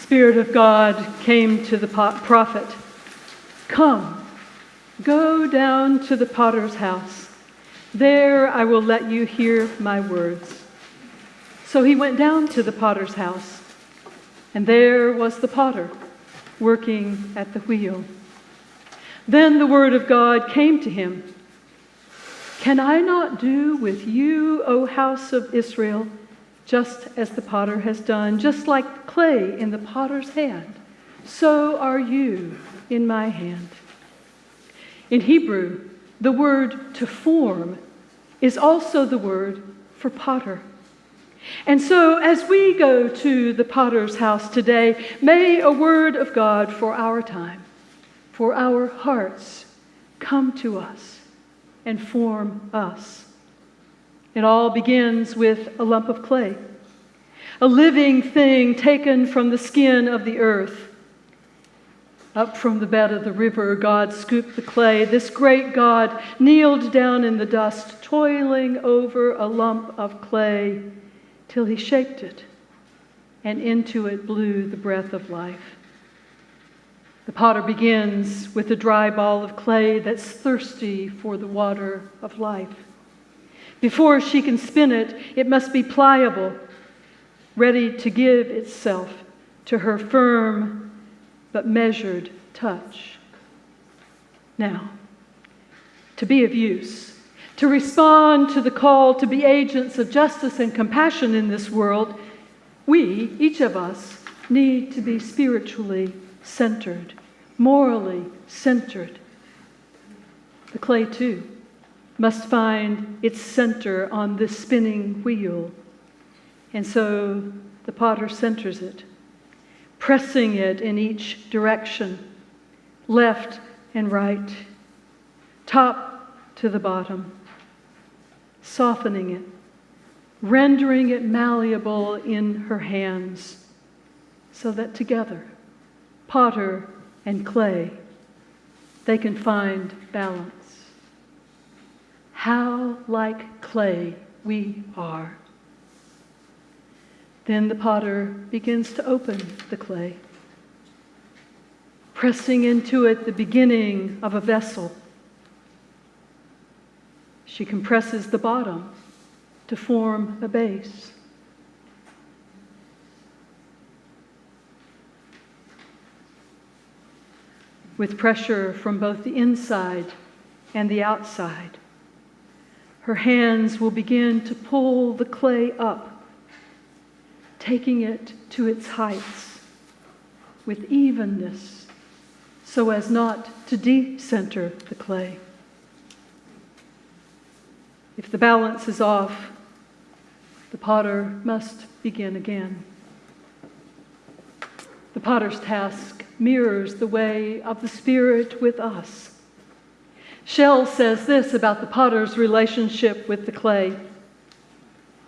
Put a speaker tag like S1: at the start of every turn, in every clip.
S1: Spirit of God came to the prophet. Come, go down to the potter's house. There I will let you hear my words. So he went down to the potter's house, and there was the potter working at the wheel. Then the word of God came to him. Can I not do with you, O house of Israel, just as the potter has done, just like clay in the potter's hand, so are you in my hand. In Hebrew, the word to form is also the word for potter. And so as we go to the potter's house today, may a word of God for our time, for our hearts, come to us and form us. It all begins with a lump of clay, a living thing taken from the skin of the earth. Up from the bed of the river, God scooped the clay. This great God kneeled down in the dust, toiling over a lump of clay till he shaped it, and into it blew the breath of life. The potter begins with a dry ball of clay that's thirsty for the water of life. Before she can spin it, it must be pliable, ready to give itself to her firm but measured touch. Now, to be of use, to respond to the call to be agents of justice and compassion in this world, we, each of us, need to be spiritually centered, morally centered. The clay, too, must find its center on this spinning wheel. And so the potter centers it, pressing it in each direction, left and right, top to the bottom, softening it, rendering it malleable in her hands, so that together, potter and clay, they can find balance. How like clay we are. Then the potter begins to open the clay, pressing into it the beginning of a vessel. She compresses the bottom to form a base. With pressure from both the inside and the outside, her hands will begin to pull the clay up, taking it to its heights with evenness so as not to decenter the clay. If the balance is off, the potter must begin again. The potter's task mirrors the way of the Spirit with us. Shell says this about the potter's relationship with the clay.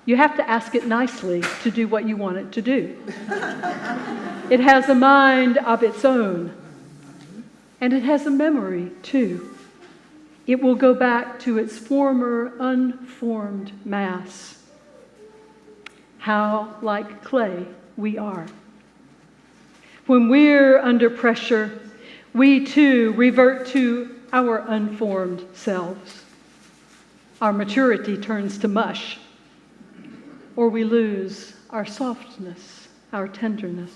S1: You have to ask it nicely to do what you want it to do. It has a mind of its own, and it has a memory too. It will go back to its former unformed mass. How like clay we are. When we're under pressure, we too revert to our unformed selves. Our maturity turns to mush, or we lose our softness, our tenderness.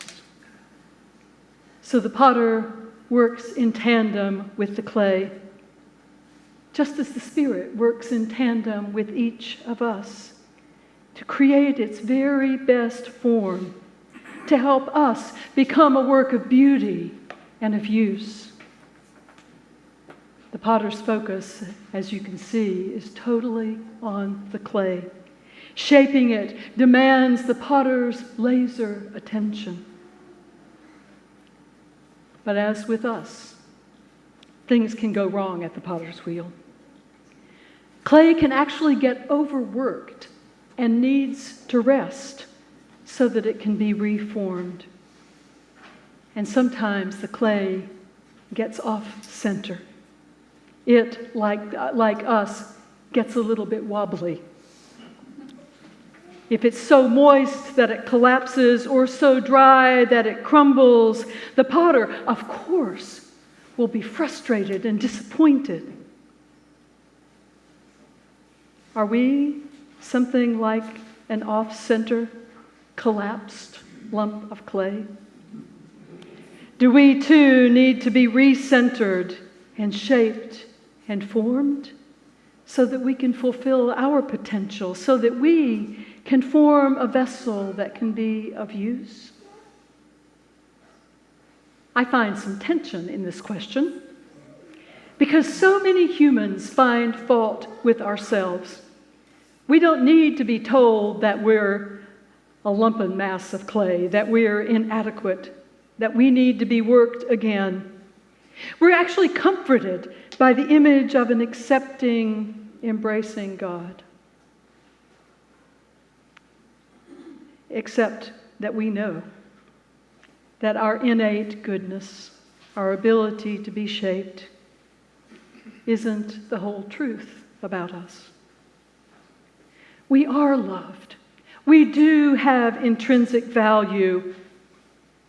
S1: So the potter works in tandem with the clay, just as the Spirit works in tandem with each of us to create its very best form, to help us become a work of beauty and of use. The potter's focus, as you can see, is totally on the clay. Shaping it demands the potter's laser attention. But as with us, things can go wrong at the potter's wheel. Clay can actually get overworked and needs to rest so that it can be reformed. And sometimes the clay gets off center. It, like us, gets a little bit wobbly. If it's so moist that it collapses or so dry that it crumbles, the potter, of course, will be frustrated and disappointed. Are we something like an off-center, collapsed lump of clay? Do we too need to be recentered and shaped and formed so that we can fulfill our potential, so that we can form a vessel that can be of use? I find some tension in this question because so many humans find fault with ourselves. We don't need to be told that we're a lumpen mass of clay, that we're inadequate, that we need to be worked again. We're actually comforted by the image of an accepting, embracing God. Except that we know that our innate goodness, our ability to be shaped, isn't the whole truth about us. We are loved. We do have intrinsic value,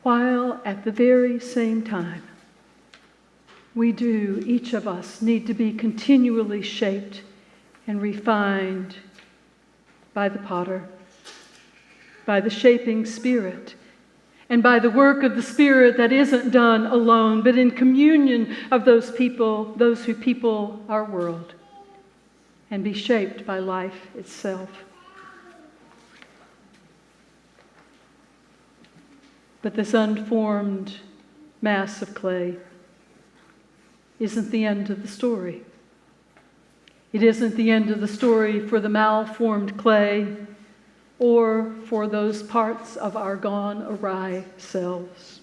S1: while at the very same time, we do, each of us, need to be continually shaped and refined by the potter, by the shaping Spirit, and by the work of the Spirit that isn't done alone, but in communion of those who people our world, and be shaped by life itself. But this unformed mass of clay isn't the end of the story. It isn't the end of the story for the malformed clay or for those parts of our gone awry selves.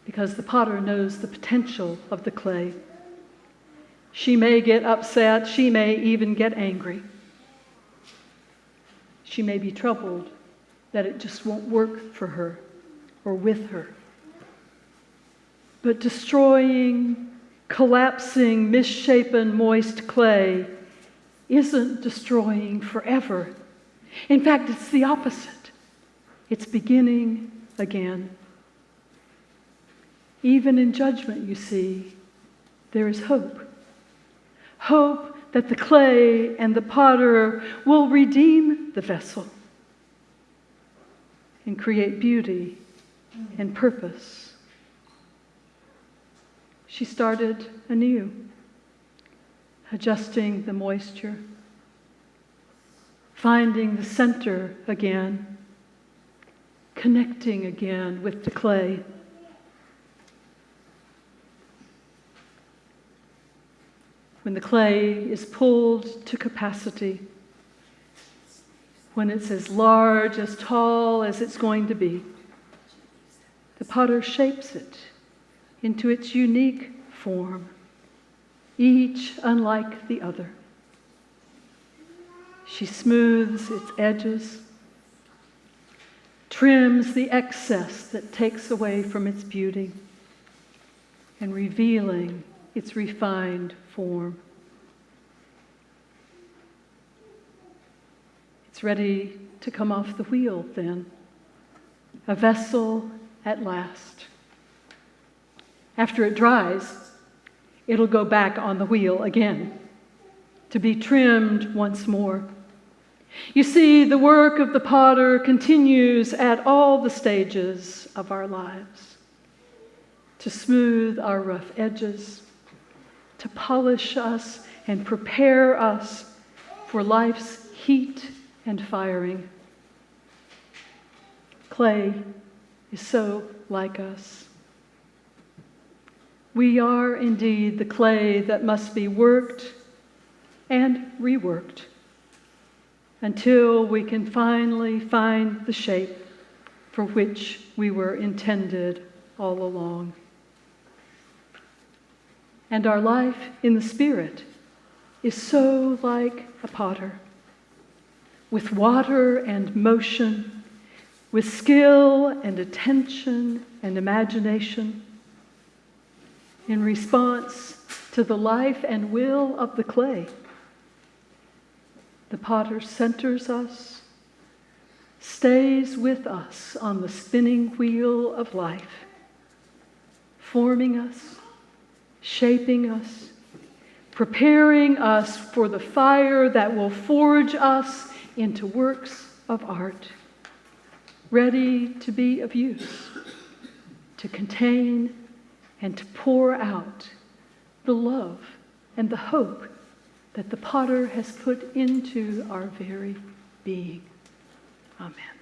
S1: Because the potter knows the potential of the clay. She may get upset, she may even get angry. She may be troubled that it just won't work for her or with her. But destroying, collapsing, misshapen, moist clay isn't destroying forever. In fact, it's the opposite. It's beginning again. Even in judgment, you see, there is hope. Hope that the clay and the potter will redeem the vessel and create beauty and purpose. She started anew, adjusting the moisture, finding the center again, connecting again with the clay. When the clay is pulled to capacity, when it's as large, as tall as it's going to be, the potter shapes it into its unique form, each unlike the other. She smooths its edges, trims the excess that takes away from its beauty, and revealing its refined form. It's ready to come off the wheel then, a vessel at last. After it dries, it'll go back on the wheel again, to be trimmed once more. You see, the work of the potter continues at all the stages of our lives, to smooth our rough edges, to polish us and prepare us for life's heat and firing. Clay is so like us. We are indeed the clay that must be worked and reworked until we can finally find the shape for which we were intended all along. And our life in the Spirit is so like a potter, with water and motion, with skill and attention and imagination, in response to the life and will of the clay. The potter centers us, stays with us on the spinning wheel of life, forming us, shaping us, preparing us for the fire that will forge us into works of art, ready to be of use, to contain and to pour out the love and the hope that the potter has put into our very being. Amen.